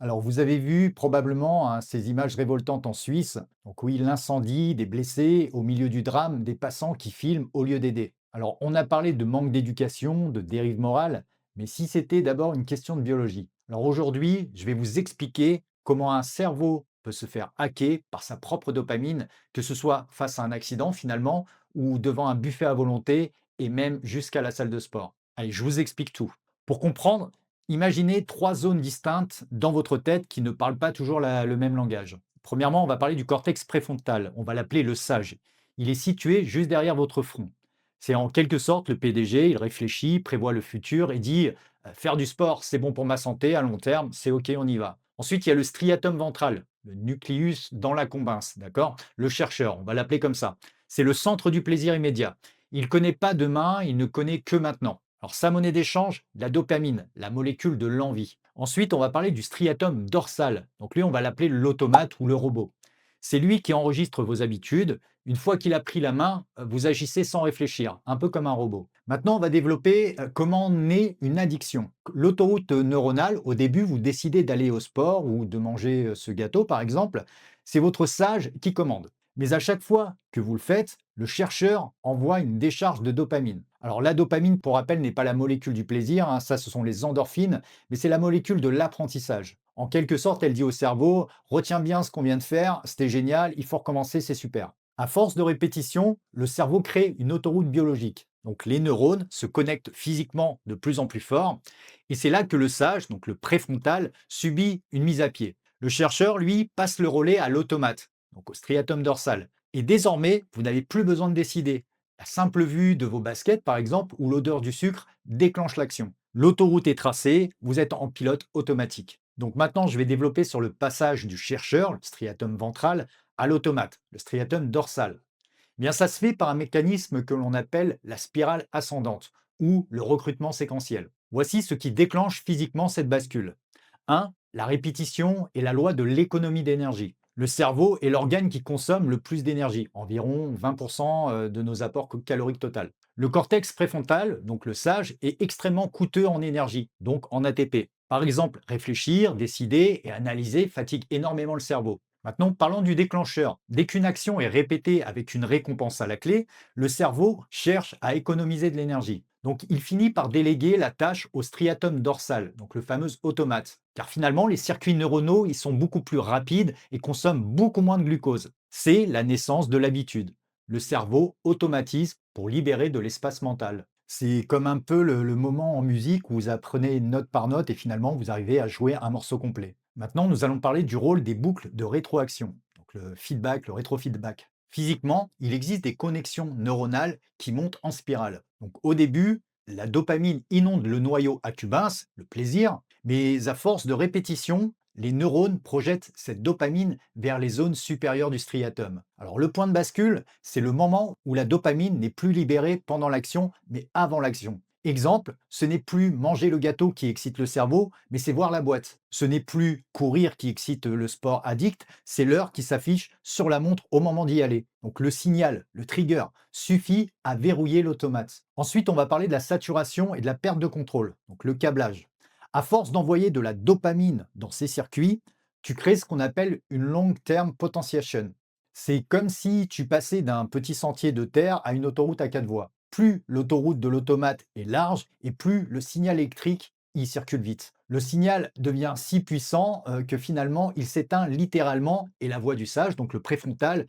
Alors, vous avez vu probablement hein, ces images révoltantes en Suisse. Donc oui, l'incendie, des blessés, au milieu du drame, des passants qui filment au lieu d'aider. Alors, on a parlé de manque d'éducation, de dérive morale, mais si c'était d'abord une question de biologie. Alors aujourd'hui, je vais vous expliquer comment un cerveau peut se faire hacker par sa propre dopamine, que ce soit face à un accident finalement, ou devant un buffet à volonté, et même jusqu'à la salle de sport. Allez, je vous explique tout. Pour comprendre, imaginez trois zones distinctes dans votre tête qui ne parlent pas toujours le même langage. Premièrement, on va parler du cortex préfrontal. On va l'appeler le sage. Il est situé juste derrière votre front. C'est en quelque sorte le PDG, il réfléchit, prévoit le futur et dit faire du sport, c'est bon pour ma santé à long terme, c'est OK, on y va. Ensuite, il y a le striatum ventral, le nucleus dans la combense, d'accord? Le chercheur, on va l'appeler comme ça. C'est le centre du plaisir immédiat. Il ne connaît pas demain, il ne connaît que maintenant. Alors, sa monnaie d'échange, la dopamine, la molécule de l'envie. Ensuite, on va parler du striatum dorsal. Donc lui, on va l'appeler l'automate ou le robot. C'est lui qui enregistre vos habitudes. Une fois qu'il a pris la main, vous agissez sans réfléchir, un peu comme un robot. Maintenant, on va développer comment naît une addiction. L'autoroute neuronale, au début, vous décidez d'aller au sport ou de manger ce gâteau, par exemple. C'est votre sage qui commande. Mais à chaque fois que vous le faites, le chercheur envoie une décharge de dopamine. Alors la dopamine, pour rappel, n'est pas la molécule du plaisir, hein, ça ce sont les endorphines, mais c'est la molécule de l'apprentissage. En quelque sorte, elle dit au cerveau, retiens bien ce qu'on vient de faire, c'était génial, il faut recommencer, c'est super. À force de répétition, le cerveau crée une autoroute biologique. Donc les neurones se connectent physiquement de plus en plus fort, et c'est là que le sage, donc le préfrontal, subit une mise à pied. Le chercheur, lui, passe le relais à l'automate, donc au striatum dorsal. Et désormais, vous n'avez plus besoin de décider. La simple vue de vos baskets, par exemple, ou l'odeur du sucre déclenche l'action. L'autoroute est tracée, vous êtes en pilote automatique. Donc maintenant, je vais développer sur le passage du chercheur, le striatum ventral, à l'automate, le striatum dorsal. Eh bien, ça se fait par un mécanisme que l'on appelle la spirale ascendante ou le recrutement séquentiel. Voici ce qui déclenche physiquement cette bascule. 1. La répétition et la loi de l'économie d'énergie. Le cerveau est l'organe qui consomme le plus d'énergie, environ 20% de nos apports caloriques total. Le cortex préfrontal, donc le sage, est extrêmement coûteux en énergie, donc en ATP. Par exemple, réfléchir, décider et analyser fatigue énormément le cerveau. Maintenant, parlons du déclencheur. Dès qu'une action est répétée avec une récompense à la clé, le cerveau cherche à économiser de l'énergie. Donc, il finit par déléguer la tâche au striatum dorsal, donc le fameux automate. Car finalement, les circuits neuronaux, ils sont beaucoup plus rapides et consomment beaucoup moins de glucose. C'est la naissance de l'habitude. Le cerveau automatise pour libérer de l'espace mental. C'est comme un peu le moment en musique où vous apprenez note par note et finalement vous arrivez à jouer un morceau complet. Maintenant, nous allons parler du rôle des boucles de rétroaction, donc le feedback, le rétrofeedback. Physiquement, il existe des connexions neuronales qui montent en spirale. Donc au début, la dopamine inonde le noyau accumbens, le plaisir, mais à force de répétition, les neurones projettent cette dopamine vers les zones supérieures du striatum. Alors le point de bascule, c'est le moment où la dopamine n'est plus libérée pendant l'action, mais avant l'action. Exemple, ce n'est plus manger le gâteau qui excite le cerveau, mais c'est voir la boîte. Ce n'est plus courir qui excite le sport addict, c'est l'heure qui s'affiche sur la montre au moment d'y aller. Donc le signal, le trigger, suffit à verrouiller l'automate. Ensuite, on va parler de la saturation et de la perte de contrôle, donc le câblage. À force d'envoyer de la dopamine dans ces circuits, tu crées ce qu'on appelle une long-term potentiation. C'est comme si tu passais d'un petit sentier de terre à une autoroute à quatre voies. Plus l'autoroute de l'automate est large et plus le signal électrique y circule vite. Le signal devient si puissant que finalement il s'éteint littéralement et la voie du sage, donc le préfrontal,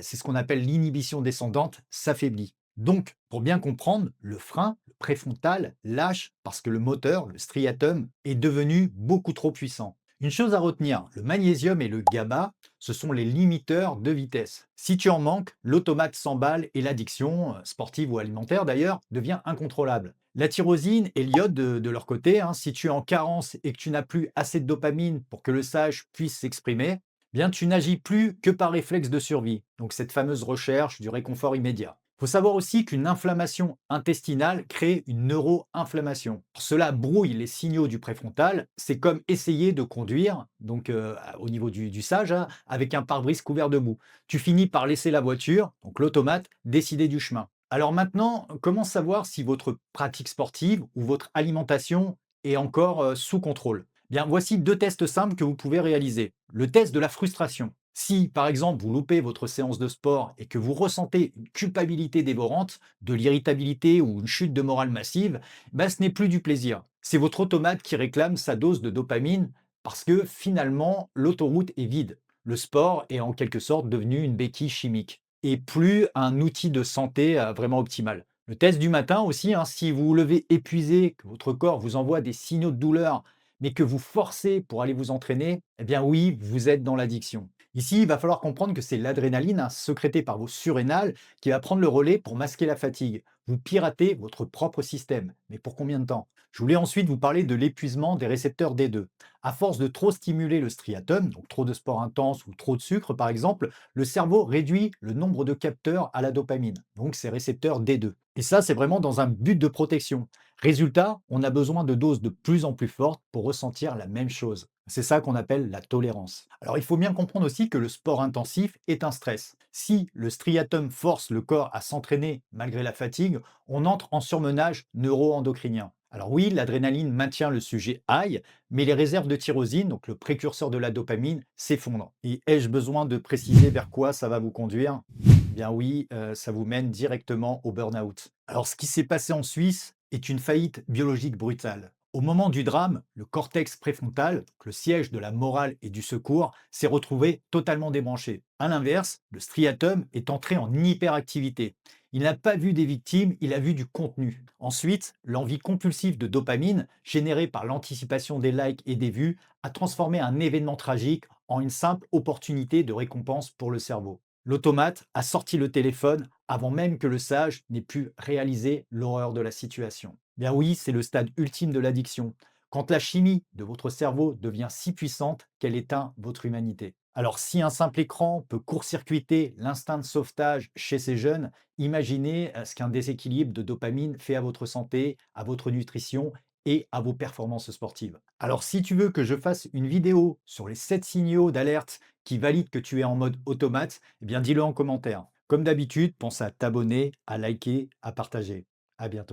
c'est ce qu'on appelle l'inhibition descendante, s'affaiblit. Donc, pour bien comprendre, le frein, le préfrontal, lâche parce que le moteur, le striatum, est devenu beaucoup trop puissant. Une chose à retenir, le magnésium et le GABA, ce sont les limiteurs de vitesse. Si tu en manques, l'automate s'emballe et l'addiction, sportive ou alimentaire d'ailleurs, devient incontrôlable. La tyrosine et l'iode de leur côté, hein, si tu es en carence et que tu n'as plus assez de dopamine pour que le sage puisse s'exprimer, bien tu n'agis plus que par réflexe de survie, donc cette fameuse recherche du réconfort immédiat. Il faut savoir aussi qu'une inflammation intestinale crée une neuroinflammation. Cela brouille les signaux du préfrontal. C'est comme essayer de conduire, donc au niveau du sage, hein, avec un pare-brise couvert de boue. Tu finis par laisser la voiture, donc l'automate, décider du chemin. Alors maintenant, comment savoir si votre pratique sportive ou votre alimentation est encore sous contrôle? Bien, voici deux tests simples que vous pouvez réaliser. Le test de la frustration. Si, par exemple, vous loupez votre séance de sport et que vous ressentez une culpabilité dévorante, de l'irritabilité ou une chute de morale massive, ben, ce n'est plus du plaisir. C'est votre automate qui réclame sa dose de dopamine parce que finalement, l'autoroute est vide. Le sport est en quelque sorte devenu une béquille chimique et plus un outil de santé vraiment optimal. Le test du matin aussi, hein, si vous vous levez épuisé, que votre corps vous envoie des signaux de douleur mais que vous forcez pour aller vous entraîner, eh bien oui, vous êtes dans l'addiction. Ici, il va falloir comprendre que c'est l'adrénaline, hein, sécrétée par vos surrénales, qui va prendre le relais pour masquer la fatigue. Vous piratez votre propre système. Mais pour combien de temps? Je voulais ensuite vous parler de l'épuisement des récepteurs D2. À force de trop stimuler le striatum, donc trop de sport intense ou trop de sucre par exemple, le cerveau réduit le nombre de capteurs à la dopamine, donc ces récepteurs D2. Et ça, c'est vraiment dans un but de protection. Résultat, on a besoin de doses de plus en plus fortes pour ressentir la même chose. C'est ça qu'on appelle la tolérance. Alors il faut bien comprendre aussi que le sport intensif est un stress. Si le striatum force le corps à s'entraîner malgré la fatigue, on entre en surmenage neuro-endocrinien. Alors oui, l'adrénaline maintient le sujet high, mais les réserves de tyrosine, donc le précurseur de la dopamine, s'effondrent. Et ai-je besoin de préciser vers quoi ça va vous conduire? Bien oui, ça vous mène directement au burn-out. Alors ce qui s'est passé en Suisse est une faillite biologique brutale. Au moment du drame, le cortex préfrontal, donc le siège de la morale et du secours, s'est retrouvé totalement débranché. A l'inverse, le striatum est entré en hyperactivité. Il n'a pas vu des victimes, il a vu du contenu. Ensuite, l'envie compulsive de dopamine, générée par l'anticipation des likes et des vues, a transformé un événement tragique en une simple opportunité de récompense pour le cerveau. L'automate a sorti le téléphone avant même que le sage n'ait pu réaliser l'horreur de la situation. Bien oui, c'est le stade ultime de l'addiction, quand la chimie de votre cerveau devient si puissante qu'elle éteint votre humanité. Alors si un simple écran peut court-circuiter l'instinct de sauvetage chez ces jeunes, imaginez ce qu'un déséquilibre de dopamine fait à votre santé, à votre nutrition et à vos performances sportives. Alors si tu veux que je fasse une vidéo sur les 7 signaux d'alerte qui valident que tu es en mode automate, eh bien dis-le en commentaire. Comme d'habitude, pense à t'abonner, à liker, à partager. À bientôt.